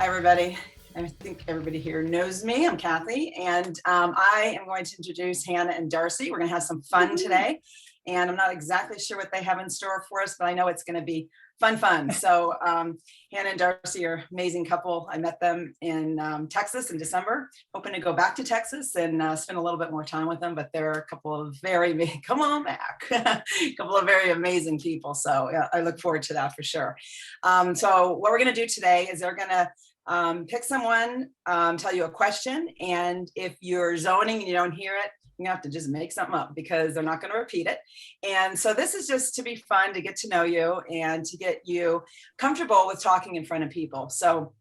Hi, everybody. I think everybody here knows me. I'm Kathy, and I am going to introduce Hannah and Darcy. We're going to have some fun today, and I'm not exactly sure what they have in store for us, but I know it's going to be fun. So Hannah and Darcy are an amazing couple. I met them in Texas in December, hoping to go back to Texas and spend a little bit more time with them, but they're a couple of very, come on back, a couple of very amazing people. So yeah, I look forward to that for sure. So what we're going to do today is they're going to pick someone, tell you a question, and if you're zoning and you don't hear it, you have to just make something up because they're not going to repeat it. And so this is just to be fun, to get to know you and to get you comfortable with talking in front of people. So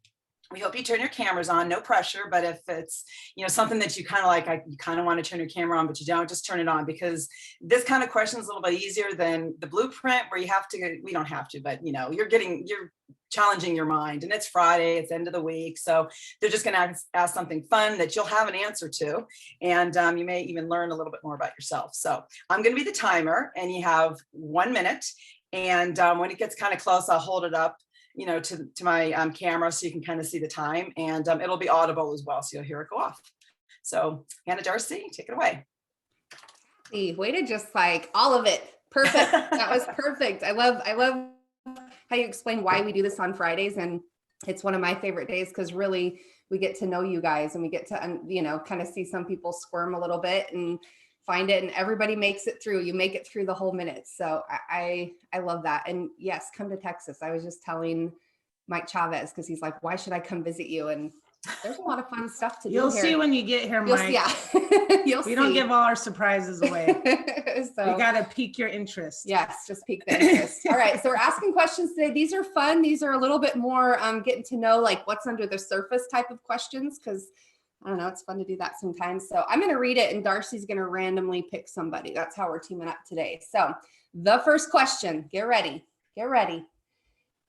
we hope you turn your cameras on, no pressure, but if it's, something that you kind of like, you kind of want to turn your camera on, but you don't, just turn it on, because this kind of question is a little bit easier than the blueprint where you have to, we don't have to, but you're challenging your mind, and it's Friday, it's end of the week. So they're just going to ask something fun that you'll have an answer to. And you may even learn a little bit more about yourself. So I'm going to be the timer, and you have 1 minute. And when it gets kind of close, I'll hold it up to my camera so you can kind of see the time, and it'll be audible as well, so you'll hear it go off. So Hannah, Darcy, take it away. Way to just like all of it. Perfect. That was perfect. I love how you explain why we do this on Fridays, and it's one of my favorite days because really we get to know you guys, and we get to kind of see some people squirm a little bit and find it, and everybody makes it through. You make it through the whole minute. So I love that. And yes, come to Texas. I was just telling Mike Chavez, because he's like, why should I come visit you? And there's a lot of fun stuff to do. You'll see when you get here, Mike. We don't give all our surprises away. So we got to pique your interest. Yes, just pique the interest. All right, so we're asking questions today. These are fun. These are a little bit more getting to know like what's under the surface type of questions, because I don't know, it's fun to do that sometimes. So I'm going to read it, and Darcy's going to randomly pick somebody. That's how we're teaming up today. So the first question, get ready.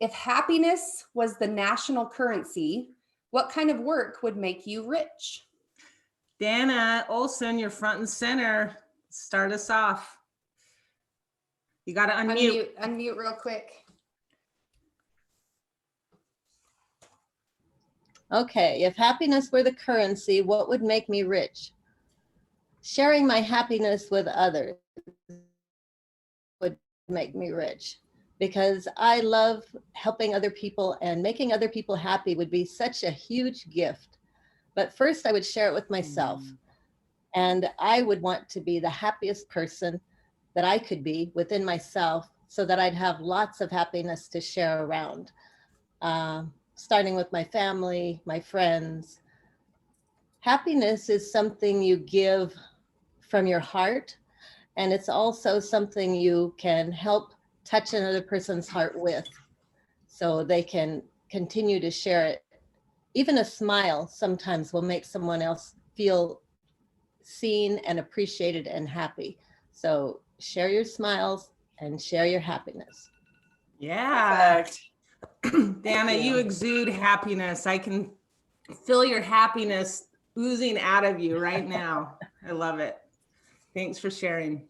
If happiness was the national currency, what kind of work would make you rich? Dana Olson, you're front and center. Start us off. You got to unmute. Unmute real quick. Okay, if happiness were the currency, what would make me rich? Sharing my happiness with others would make me rich, because I love helping other people, and making other people happy would be such a huge gift. But first I would share it with myself, and I would want to be the happiest person that I could be within myself, so that I'd have lots of happiness to share around. Starting with my family, my friends. Happiness is something you give from your heart, and it's also something you can help touch another person's heart with, so they can continue to share it. Even a smile sometimes will make someone else feel seen and appreciated and happy. So share your smiles and share your happiness. Yeah. Perfect. Dana, you exude happiness. I can feel your happiness oozing out of you right now. I love it. Thanks for sharing.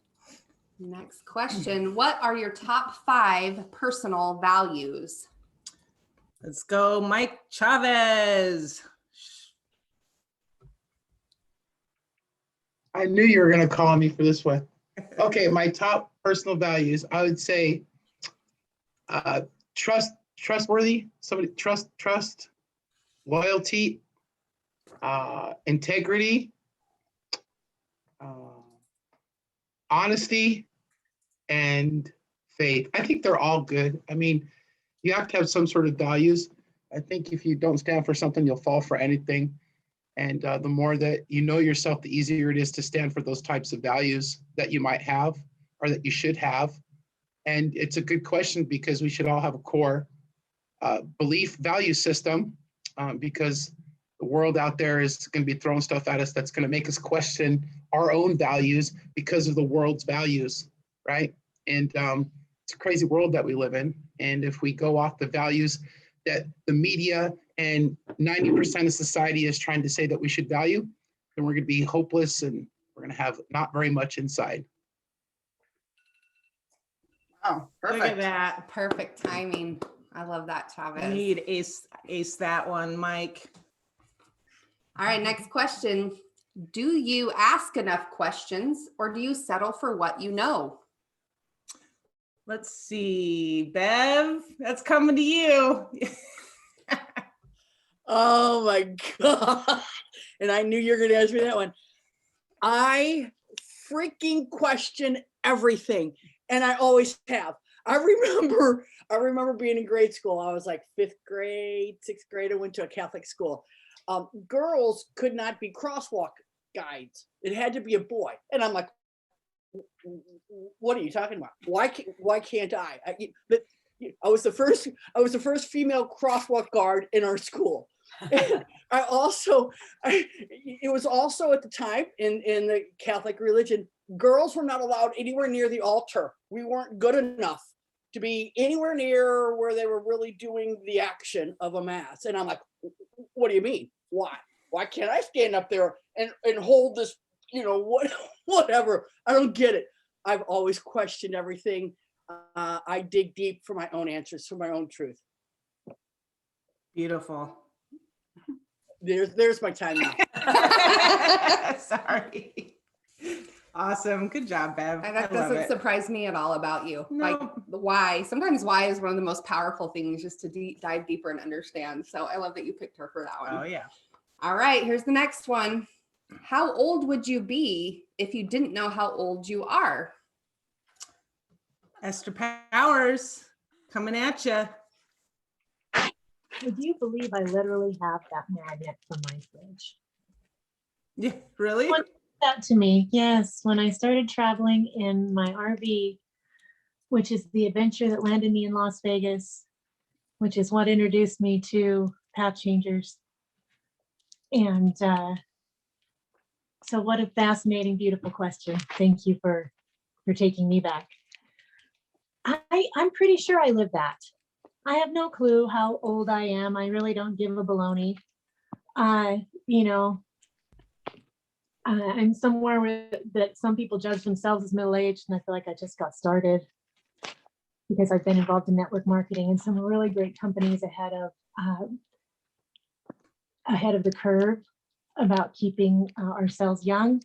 Next question. What are your top 5 personal values? Let's go, Mike Chavez. I knew you were going to call on me for this one. Okay, my top personal values, I would say trustworthy, trust, loyalty, integrity, honesty, and faith. I think they're all good. I mean, you have to have some sort of values. I think if you don't stand for something, you'll fall for anything. And the more that you know yourself, the easier it is to stand for those types of values that you might have, or that you should have. And it's a good question, because we should all have a core belief value system, because the world out there is going to be throwing stuff at us that's going to make us question our own values because of the world's values, right? And it's a crazy world that we live in. And if we go off the values that the media and 90% of society is trying to say that we should value, then we're going to be hopeless, and we're going to have not very much inside. Oh, perfect. Look at that. Perfect timing. I love that, Chavez. I need ace that one, Mike. All right, next question. Do you ask enough questions or do you settle for what you know? Let's see, Bev, that's coming to you. Oh my God. And I knew you were going to ask me that one. I freaking question everything. And I always have. I remember being in grade school. I was like 5th grade, 6th grade. I went to a Catholic school. Girls could not be crosswalk guides. It had to be a boy. And I'm like, what are you talking about? Why can't I? I was the first female crosswalk guard in our school. It was also at the time in the Catholic religion, girls were not allowed anywhere near the altar. We weren't good enough to be anywhere near where they were really doing the action of a mass. And I'm like, what do you mean? Why can't I stand up there and hold this, whatever. I don't get it. I've always questioned everything. I dig deep for my own answers, for my own truth. Beautiful. There's my time now. Sorry. Awesome. Good job, Bev. That doesn't surprise me at all about you. No. Like why? Sometimes why is one of the most powerful things, just to dive deeper and understand. So I love that you picked her for that one. Oh, yeah. All right, here's the next one. How old would you be if you didn't know how old you are? Esther Powers, coming at you. Would you believe I literally have that magnet from my fridge? Yeah, really? What- That to me, yes. When I started traveling in my RV, which is the adventure that landed me in Las Vegas, which is what introduced me to Path Changers. And so what a fascinating, beautiful question. Thank you for taking me back. I'm pretty sure I lived that. I have no clue how old I am. I really don't give a baloney. I'm somewhere where that some people judge themselves as middle-aged, and I feel like I just got started because I've been involved in network marketing and some really great companies ahead of the curve about keeping ourselves young.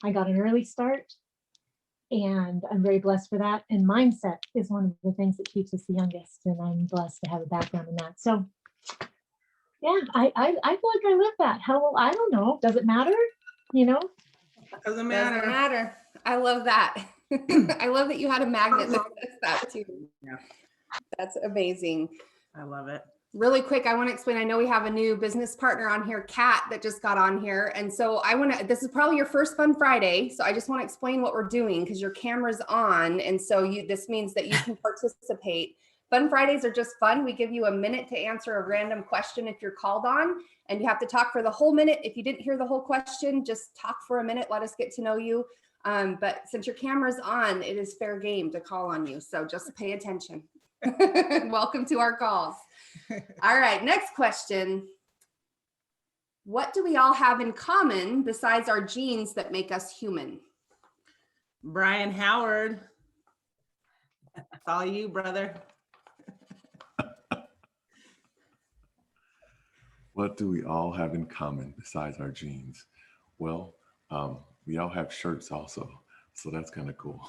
I got an early start, and I'm very blessed for that. And mindset is one of the things that keeps us the youngest, and I'm blessed to have a background in that. So, yeah, I feel like I lived that. How old? I don't know. Does it matter? Doesn't matter. Doesn't matter. I love that. I love that you had a magnet that says that too. Yeah. That's amazing. I love it. Really quick, I want to explain. I know we have a new business partner on here, Kat, that just got on here. And so this is probably your first Fun Friday. So I just want to explain what we're doing because your camera's on. And so this means that you can participate. Fun Fridays are just fun. We give you a minute to answer a random question if you're called on, and you have to talk for the whole minute. If you didn't hear the whole question, just talk for a minute. Let us get to know you. But since your camera's on, it is fair game to call on you. So just pay attention. Welcome to our calls. All right, next question. What do we all have in common besides our genes that make us human? Brian Howard. It's all you, brother. What do we all have in common besides our genes? Well, we all have shirts also, so that's kind of cool.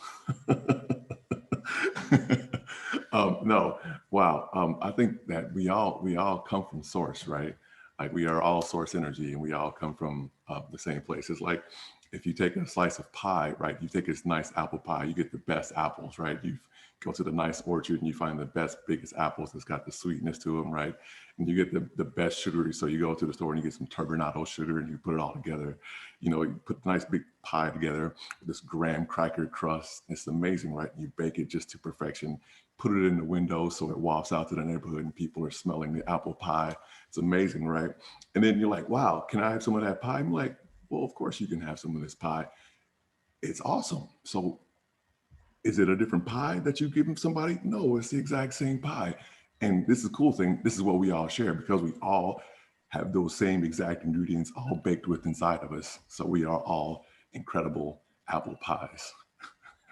No, wow. I think that we all come from source, right? Like we are all source energy, and we all come from the same place. It's like if you take a slice of pie, right? You take this nice apple pie, you get the best apples, right? You go to the nice orchard and you find the best, biggest apples that's got the sweetness to them, right? And you get the best sugary. So you go to the store and you get some turbinado sugar and you put it all together. You put a nice big pie together with this graham cracker crust. It's amazing, right? You bake it just to perfection, put it in the window so it wafts out to the neighborhood and people are smelling the apple pie. It's amazing, right? And then you're like, wow, can I have some of that pie? I'm like, well, of course you can have some of this pie. It's awesome. So is it a different pie that you give somebody? No, it's the exact same pie. And this is the cool thing. This is what we all share because we all have those same exact ingredients all baked with inside of us. So we are all incredible apple pies.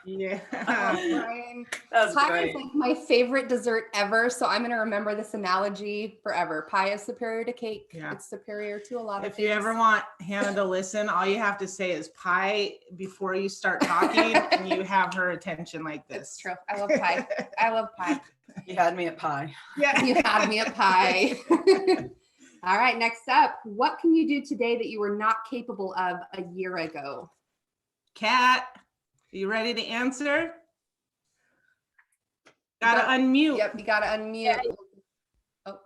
Yeah. Brian. That was Pie great. is like my favorite dessert ever, so I'm gonna remember this analogy forever. Pie is superior to cake. Yeah. It's superior to a lot of If things. you ever want Hannah to listen, all you have to say is pie before you start talking, and you have her attention like this. It's true. I love pie. I love pie. You had me at pie. Yeah. You had me at pie. All right, next up, what can you do today that you were not capable of a year ago? Kat, are you ready to answer? Gotta unmute. Yep, you gotta unmute. Oh.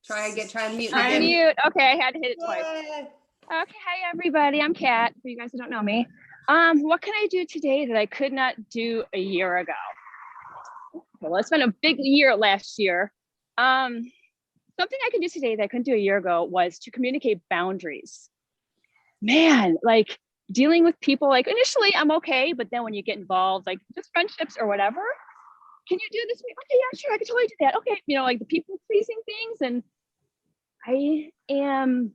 Try and mute again. Unmute. Okay, I had to hit it twice. Yay. Okay, hi everybody. I'm Kat. For you guys who don't know me, what can I do today that I could not do a year ago? Well, it's been a big year last year. Something I could do today that I couldn't do a year ago was to communicate boundaries. Man, like dealing with people, like initially I'm okay, but then when you get involved, like just friendships or whatever, can you do this? Okay, yeah, sure, I can totally do that. Okay, like the people pleasing things, and I am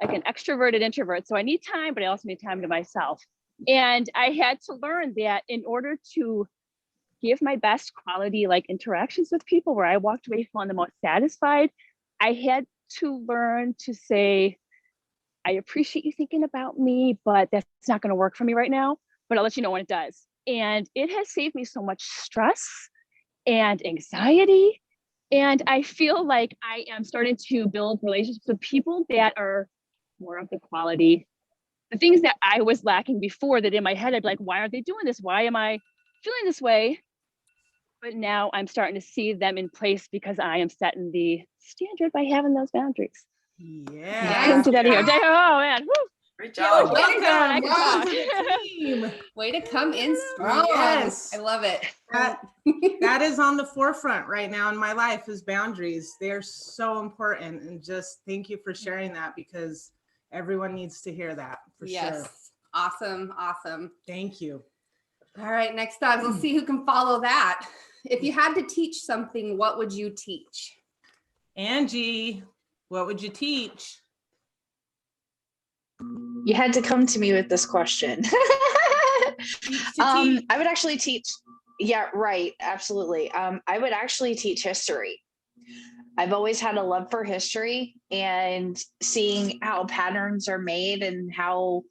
like an extroverted introvert, so I need time, but I also need time to myself. And I had to learn that in order to give my best quality like interactions with people where I walked away feeling the most satisfied, I had to learn to say, I appreciate you thinking about me, but that's not going to work for me right now, but I'll let you know when it does. And it has saved me so much stress and anxiety. And I feel like I am starting to build relationships with people that are more of the quality, the things that I was lacking before, that in my head, I'd be like, why aren't they doing this? Why am I feeling this way? But now I'm starting to see them in place because I am setting the standard by having those boundaries. Yeah. I couldn't do that here. Oh man. Woo. Great Yeah, job. way to go. Welcome. Yeah. Welcome to the team. Way to come in strong. Yes. I love it. That is on the forefront right now in my life, is boundaries. They are so important, and just thank you for sharing that, because everyone needs to hear that for Yes. sure. Awesome. Awesome. Thank you. All right, next up, let's see who can follow that. If you had to teach something, what would you teach? Angie, what would you teach? You had to come to me with this question. Teach to teach. I would actually teach. Yeah, right. Absolutely. I would actually teach history. I've always had a love for history, and seeing how patterns are made and how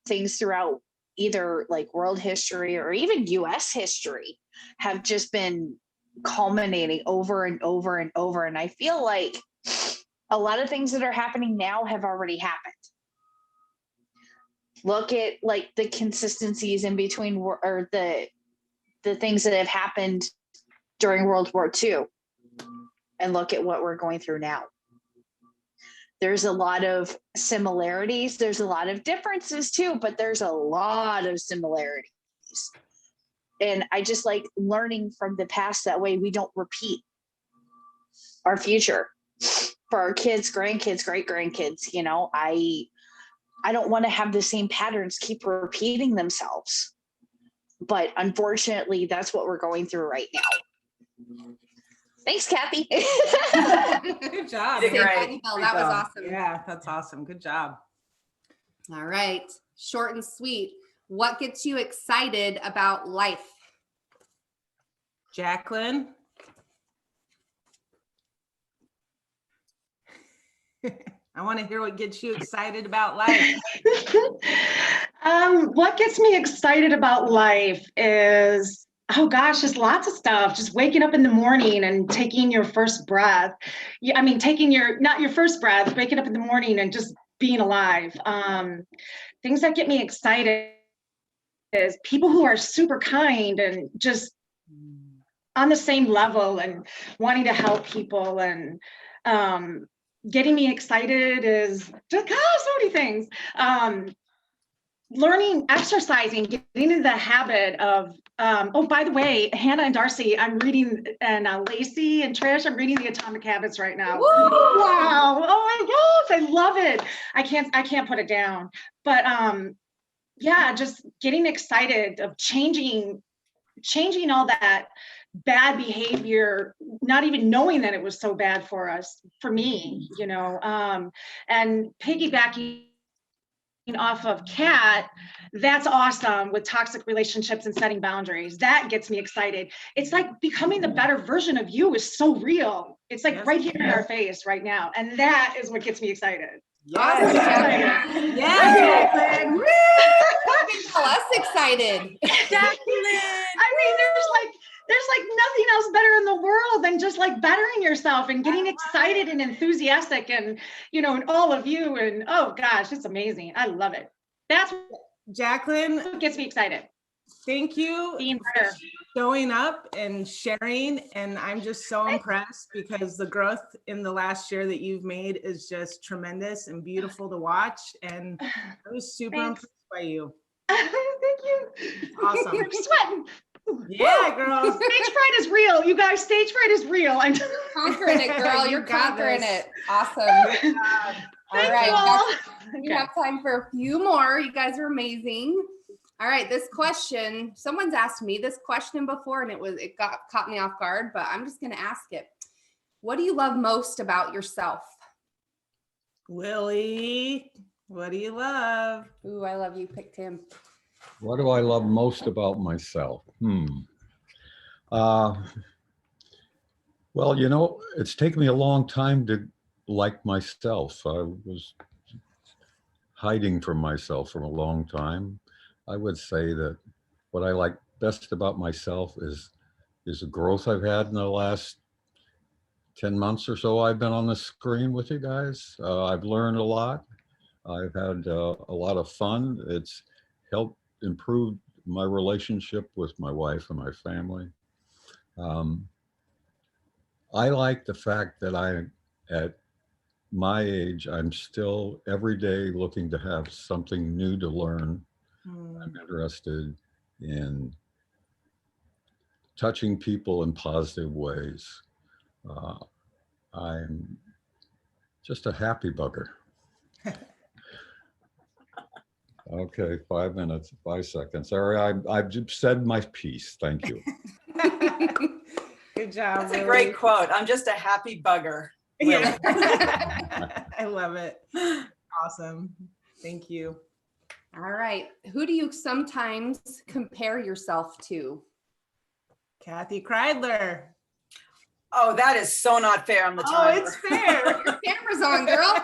things throughout either like world history or even US history have just been culminating over and over and over. And I feel like a lot of things that are happening now have already happened. Look at like the consistencies in between, or the things that have happened during World War II, and look at what we're going through now. There's a lot of similarities. There's a lot of differences too, but there's a lot of similarities. And I just like learning from the past. That way we don't repeat our future for our kids, grandkids, great grandkids. I don't want to have the same patterns keep repeating themselves. But unfortunately, that's what we're going through right now. Thanks, Kathy. Good job. You did great. That Great was job. awesome. Yeah, that's awesome. Good job. All right, short and sweet. What gets you excited about life? Jacqueline. I want to hear what gets you excited about life. What gets me excited about life is, oh gosh, just lots of stuff. Just waking up in the morning and taking your first breath. Yeah, I mean, not your first breath, waking up in the morning and just being alive. Things that get me excited is people who are super kind and just on the same level and wanting to help people. And getting me excited is just so many things. Learning, exercising, getting into the habit of, oh, by the way, Hannah and Darcy, I'm reading, and Lacey and Trish, I'm reading The Atomic Habits right now. Woo! Wow, oh my gosh, I love it. I can't put it down. But yeah, just getting excited of changing all that bad behavior, not even knowing that it was so bad for us, for me, and piggybacking off of Kat, that's awesome with toxic relationships and setting boundaries. That gets me excited. It's like becoming the better version of you is so real. It's like right here in our face right now. And that is what gets me excited. Awesome, Jacqueline. Yes. Woo! Tell us excited. I mean, there's like nothing else better in the world than just like bettering yourself and getting excited and enthusiastic and, and all of you. And oh gosh, it's amazing. I love it. That's Jacqueline, what gets me excited. thank you Being for better. showing up and sharing. And I'm just so impressed because the growth in the last year that you've made is just tremendous and beautiful to watch. And I was super Thanks. impressed by you. Thank you. Awesome. I'm sweating. Yeah, girl. Stage fright is real. You guys, stage fright is real. I'm Conquering it, girl. You You're got conquering this. it. Awesome. Thank right, you all. We have time for a few more. You guys are amazing. All right, this question, someone's asked me this question before and it caught me off guard, but I'm just gonna ask it. What do you love most about yourself? Willie, what do you love? Ooh, I love you. Picked him. What do I love most about myself? Well, it's taken me a long time to like myself. I was hiding from myself for a long time. I would say that what I like best about myself is the growth I've had in the last 10 months or so I've been on the screen with you guys. I've learned a lot. I've had a lot of fun. It's helped improve my relationship with my wife and my family. I like the fact that at my age, I'm still every day looking to have something new to learn. I'm interested in touching people in positive ways. I'm just a happy bugger. Okay, 5 minutes, 5 seconds. Sorry, I've just said my piece. Thank you. Good job. That's a Willie. great quote. I'm just a happy bugger. Yeah. I love it. Awesome. Thank you. All right. Who do you sometimes compare yourself to? Kathy Kreidler. Oh, that is so not fair on the Oh, timer. it's fair. Your camera's on, girl.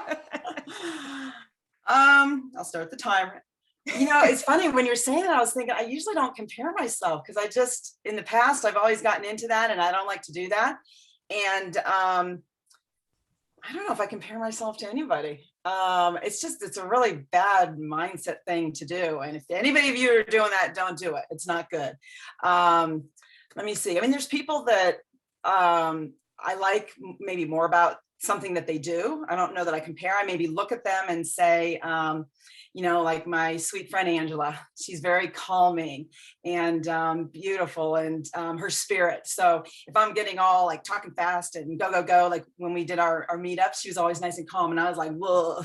I'll start the timer. It's funny when you're saying that, I was thinking I usually don't compare myself because in the past, I've always gotten into that and I don't like to do that. And I don't know if I compare myself to anybody. It's a really bad mindset thing to do. And if anybody of you are doing that, don't do it. It's not good. Let me see. I mean, there's people that I like maybe more about something that they do. I don't know that I compare. I maybe look at them and say, like my sweet friend Angela, she's very calming and beautiful, and her spirit. So if I'm getting all like talking fast and go, like when we did our meetups, she was always nice and calm. And I was like, whoa,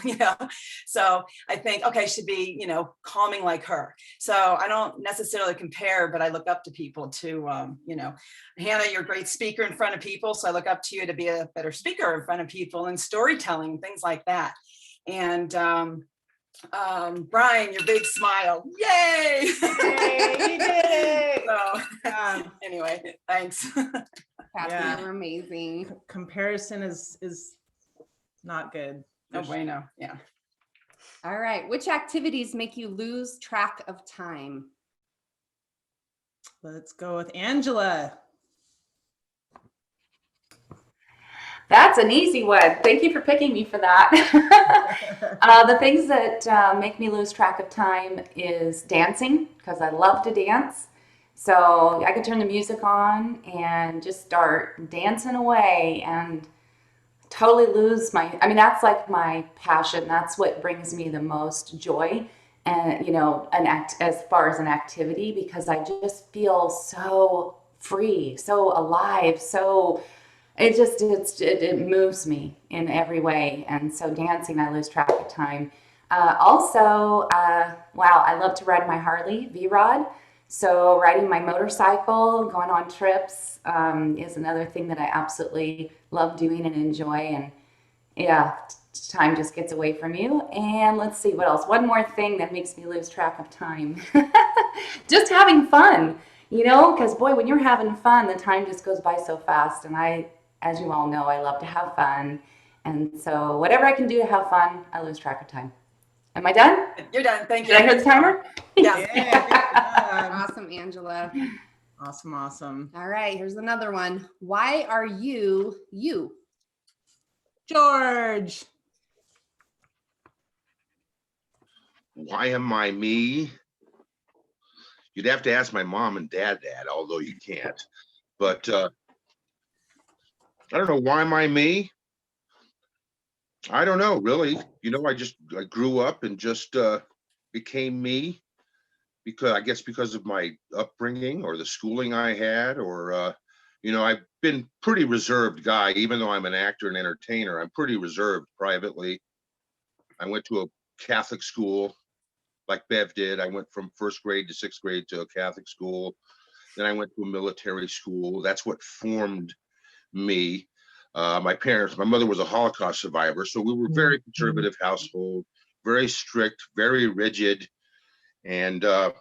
So I think, okay, I should be, calming like her. So I don't necessarily compare, but I look up to people to, Hannah, you're a great speaker in front of people. So I look up to you to be a better speaker in front of people and storytelling, things like that. And Brian, your big smile. Yay! Yay, you did it. So, anyway, thanks. Kathy, Yeah. you're amazing. Comparison is not good. No bueno. Yeah. All right. Which activities make you lose track of time? Let's go with Angela. That's an easy one. Thank you for picking me for that. The things that make me lose track of time is dancing, because I love to dance. So I could turn the music on and just start dancing away and totally lose that's like my passion. That's what brings me the most joy, and as far as an activity, because I just feel so free, so alive, so it moves me in every way. And so dancing, I lose track of time. Also, I love to ride my Harley V-Rod. So riding my motorcycle, going on trips is another thing that I absolutely love doing and enjoy. yeah, time just gets away from you. And let's see what else. One more thing that makes me lose track of time. Just having fun, because boy, when you're having fun, the time just goes by so fast. And as you all know, I love to have fun. And so whatever I can do to have fun, I lose track of time. Am I done? You're done. Thank you. Did I hear the timer? Yeah. Yeah. Awesome, Angela. Awesome. Awesome. All right, here's another one. Why are you you? George. Why am I me? You'd have to ask my mom and dad that, although you can't. But I don't know. Why am I me? I don't know, really. I grew up and just became me because of my upbringing or the schooling I had, or I've been pretty reserved guy, even though I'm an actor and entertainer. I'm pretty reserved privately. I went to a Catholic school like Bev did. I went from first grade to sixth grade to a Catholic school. Then I went to a military school. That's what formed me. My mother was a Holocaust survivor, so we were very conservative household, very strict, very rigid. And then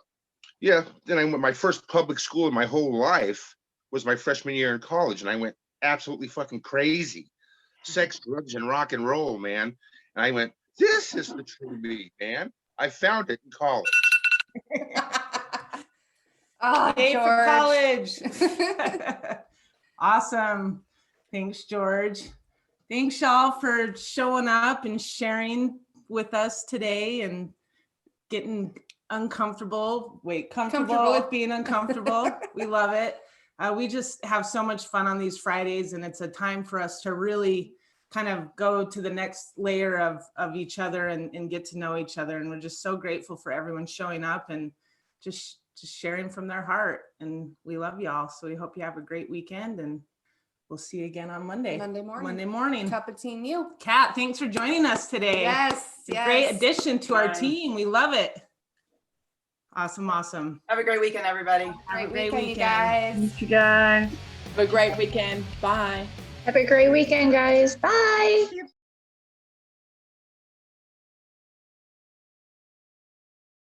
I went, my first public school in my whole life was my freshman year in college, and I went absolutely fucking crazy. Sex, drugs, and rock and roll, man. And I went, this is the true me, man. I found it in college. Oh, Yay for George. college. Awesome. Thanks, George. Thanks, y'all, for showing up and sharing with us today and getting comfortable with being uncomfortable. We love it. We just have so much fun on these Fridays, and it's a time for us to really kind of go to the next layer of each other and get to know each other. And we're just so grateful for everyone showing up and just sharing from their heart. And we love y'all. So we hope you have a great weekend, and we'll see you again on Monday morning. Cup of tea you. Kat, thanks for joining us today. Yes. It's a great addition to our team. We love it. Awesome. Have a great weekend, everybody. Great weekend, you guys. Thank you guys. Have a great weekend. Bye. Have a great weekend, guys. Bye.